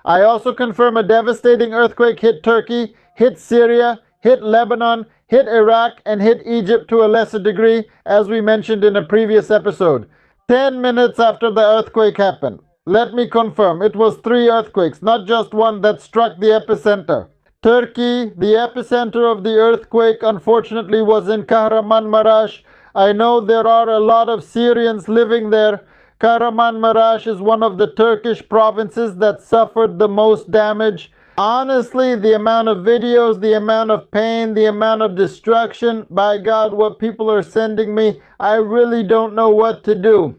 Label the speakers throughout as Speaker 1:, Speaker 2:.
Speaker 1: I also confirm a devastating earthquake hit Turkey, hit Syria, hit Lebanon, hit Iraq, and hit Egypt to a lesser degree, as we mentioned in a previous episode. 10 minutes after the earthquake happened. Let me confirm, it was 3 earthquakes, not just one that struck the epicenter. Turkey, the epicenter of the earthquake, unfortunately was in Kahramanmaraş. I know there are a lot of Syrians living there. Kahramanmaraş is one of the Turkish provinces that suffered the most damage. Honestly, the amount of videos, the amount of pain, the amount of destruction, by God, what people are sending me, I really don't know what to do.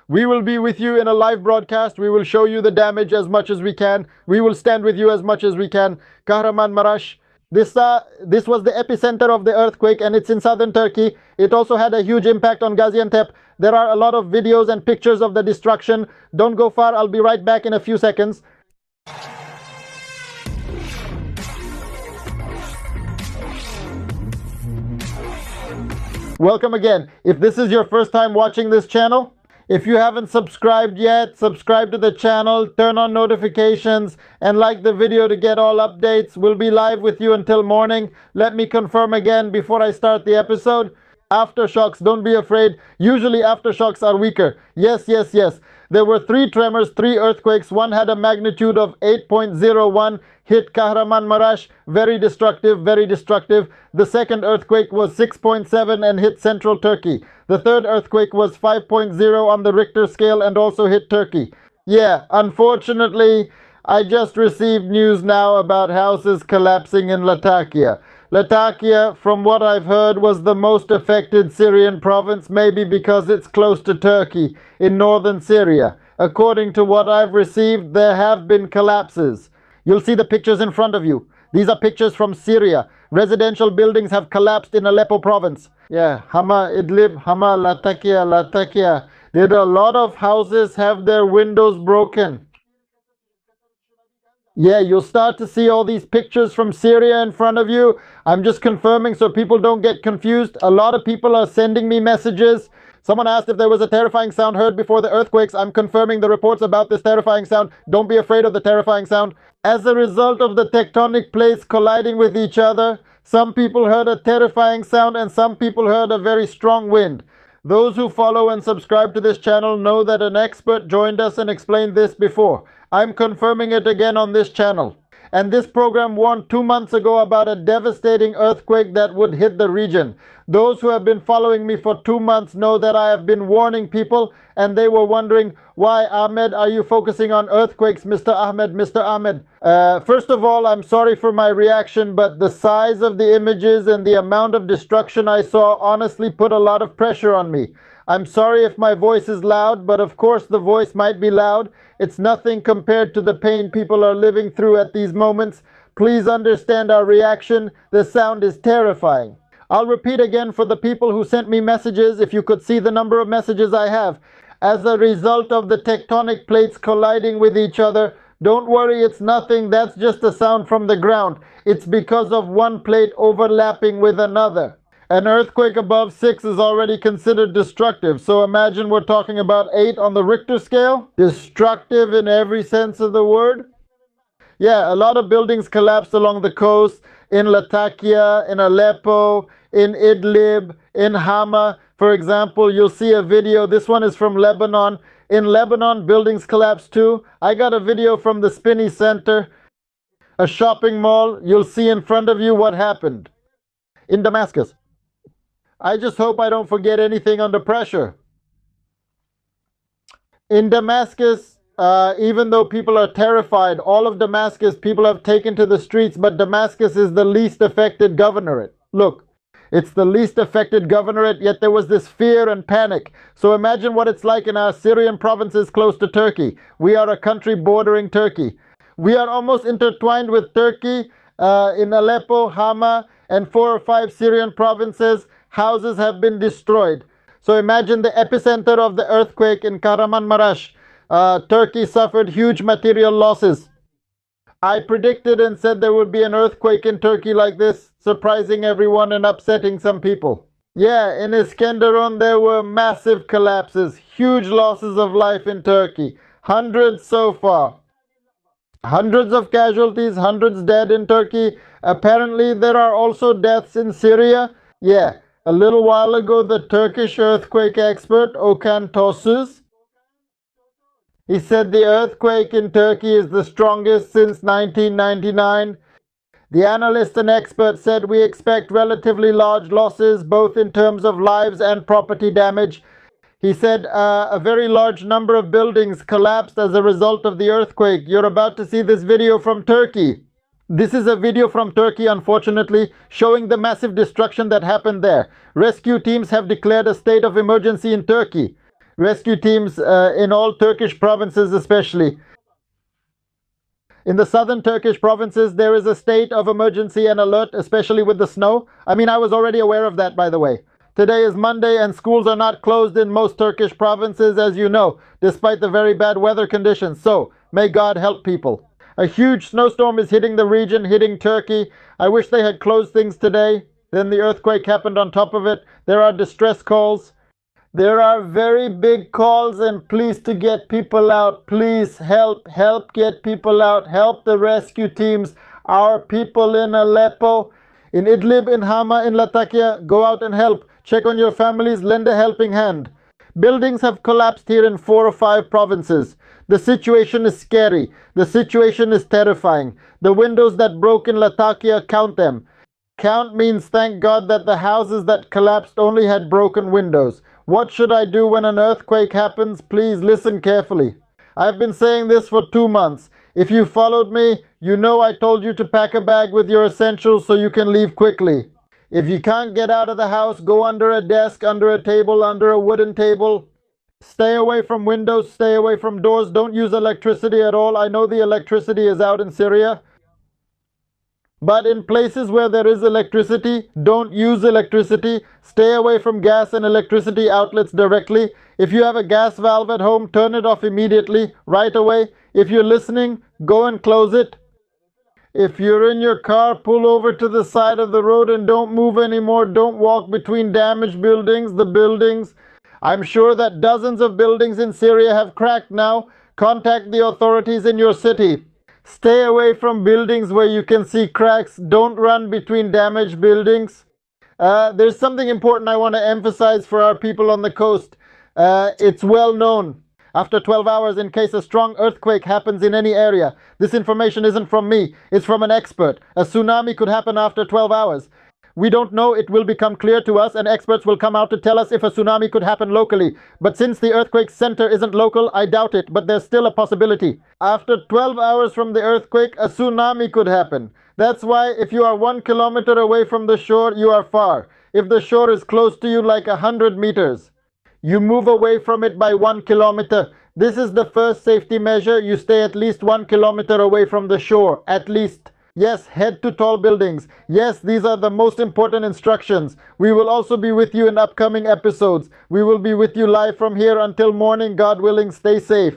Speaker 1: We will be with you in a live broadcast. We will show you the damage as much as we can. We will stand with you as much as we can. Kahramanmaraş. This was the epicenter of the earthquake, and it's in southern Turkey. It also had a huge impact on Gaziantep. There are a lot of videos and pictures of the destruction. Don't go far. I'll be right back in a few seconds. Welcome again. If this is your first time watching this channel, if you haven't subscribed yet, subscribe to the channel, turn on notifications, and like the video to get all updates. We'll be live with you until morning. Let me confirm again before I start the episode. Aftershocks, don't be afraid. Usually aftershocks are weaker. Yes. There were 3 tremors, 3 earthquakes. One had a magnitude of 8.01, hit Kahramanmaraş. Very destructive, very destructive. The second earthquake was 6.7 and hit central Turkey. The third earthquake was 5.0 on the Richter scale and also hit Turkey. Yeah, unfortunately, I just received news now about houses collapsing in Latakia. Latakia, from what I've heard, was the most affected Syrian province, maybe because it's close to Turkey, in northern Syria. According to what I've received, there have been collapses. You'll see the pictures in front of you. These are pictures from Syria. Residential buildings have collapsed in Aleppo province. Yeah, Hama, Idlib, Hama, Latakia. Did a lot of houses have their windows broken? Yeah, you'll start to see all these pictures from Syria in front of you. I'm just confirming so people don't get confused. A lot of people are sending me messages. Someone asked if there was a terrifying sound heard before the earthquakes. I'm confirming the reports about this terrifying sound. Don't be afraid of the terrifying sound. As a result of the tectonic plates colliding with each other, some people heard a terrifying sound and some people heard a very strong wind. Those who follow and subscribe to this channel know that an expert joined us and explained this before. I'm confirming it again on this channel. And this program warned 2 months ago about a devastating earthquake that would hit the region. Those who have been following me for 2 months know that I have been warning people, and they were wondering, why, Ahmed, are you focusing on earthquakes, Mr. Ahmed, Mr. Ahmed? First of all, I'm sorry for my reaction, but the size of the images and the amount of destruction I saw honestly put a lot of pressure on me. I'm sorry if my voice is loud, but of course the voice might be loud. It's nothing compared to the pain people are living through at these moments. Please understand our reaction. The sound is terrifying. I'll repeat again for the people who sent me messages, if you could see the number of messages I have. As a result of the tectonic plates colliding with each other, don't worry, it's nothing. That's just a sound from the ground. It's because of one plate overlapping with another. An earthquake above 6 is already considered destructive, so imagine we're talking about 8 on the Richter scale. Destructive in every sense of the word. Yeah, a lot of buildings collapsed along the coast, in Latakia, in Aleppo, in Idlib, in Hama. For example, you'll see a video. This one is from Lebanon. In Lebanon, buildings collapsed too. I got a video from the Spinny Center, a shopping mall. You'll see in front of you what happened. In Damascus. I just hope I don't forget anything under pressure. In Damascus, even though people are terrified, all of Damascus, people have taken to the streets, but Damascus is the least affected governorate. Look, it's the least affected governorate, yet there was this fear and panic. So imagine what it's like in our Syrian provinces close to Turkey. We are a country bordering Turkey. We are almost intertwined with Turkey. In Aleppo, Hama, and 4 or 5 Syrian provinces, houses have been destroyed. So imagine the epicenter of the earthquake in Kahramanmaraş. Turkey suffered huge material losses. I predicted and said there would be an earthquake in Turkey like this, surprising everyone and upsetting some people. Yeah, in Iskenderun there were massive collapses, huge losses of life in Turkey. Hundreds so far. Hundreds of casualties, hundreds dead in Turkey. Apparently, there are also deaths in Syria. Yeah, a little while ago, the Turkish earthquake expert Okan Tosuz, he said the earthquake in Turkey is the strongest since 1999. The analyst and expert said we expect relatively large losses, both in terms of lives and property damage. He said a very large number of buildings collapsed as a result of the earthquake. You're about to see this video from Turkey. This is a video from Turkey, unfortunately, showing the massive destruction that happened there. Rescue teams have declared a state of emergency in Turkey. Rescue teams in all Turkish provinces especially. In the southern Turkish provinces, there is a state of emergency and alert, especially with the snow. I mean, I was already aware of that, by the way. Today is Monday and schools are not closed in most Turkish provinces, as you know, despite the very bad weather conditions. So, may God help people. A huge snowstorm is hitting the region, hitting Turkey. I wish they had closed things today. Then the earthquake happened on top of it. There are distress calls. There are very big calls and pleas to get people out. Please help get people out. Help the rescue teams. Our people in Aleppo, in Idlib, in Hama, in Latakia, go out and help. Check on your families, lend a helping hand. Buildings have collapsed here in 4 or 5 provinces. The situation is scary. The situation is terrifying. The windows that broke in Latakia, count them. Count means thank God that the houses that collapsed only had broken windows. What should I do when an earthquake happens? Please listen carefully. I've been saying this for 2 months. If you followed me, you know I told you to pack a bag with your essentials so you can leave quickly. If you can't get out of the house, go under a desk, under a table, under a wooden table. Stay away from windows, stay away from doors. Don't use electricity at all. I know the electricity is out in Syria. But in places where there is electricity, don't use electricity. Stay away from gas and electricity outlets directly. If you have a gas valve at home, turn it off immediately, right away. If you're listening, go and close it. If you're in your car, pull over to the side of the road and don't move anymore. Don't walk between damaged buildings, the buildings. I'm sure that dozens of buildings in Syria have cracked now. Contact the authorities in your city. Stay away from buildings where you can see cracks. Don't run between damaged buildings. There's something important I want to emphasize for our people on the coast. It's well known. After 12 hours, in case a strong earthquake happens in any area, this information isn't from me, it's from an expert. A tsunami could happen after 12 hours. We don't know, it will become clear to us, and experts will come out to tell us if a tsunami could happen locally. But since the earthquake center isn't local, I doubt it, but there's still a possibility. After 12 hours from the earthquake, a tsunami could happen. That's why if you are 1 kilometer away from the shore, you are far. If the shore is close to you, like 100 meters, you move away from it by 1 kilometer. This is the first safety measure. You stay at least 1 kilometer away from the shore, at least. Yes, head to tall buildings. Yes, these are the most important instructions. We will also be with you in upcoming episodes. We will be with you live from here until morning, God willing. Stay safe.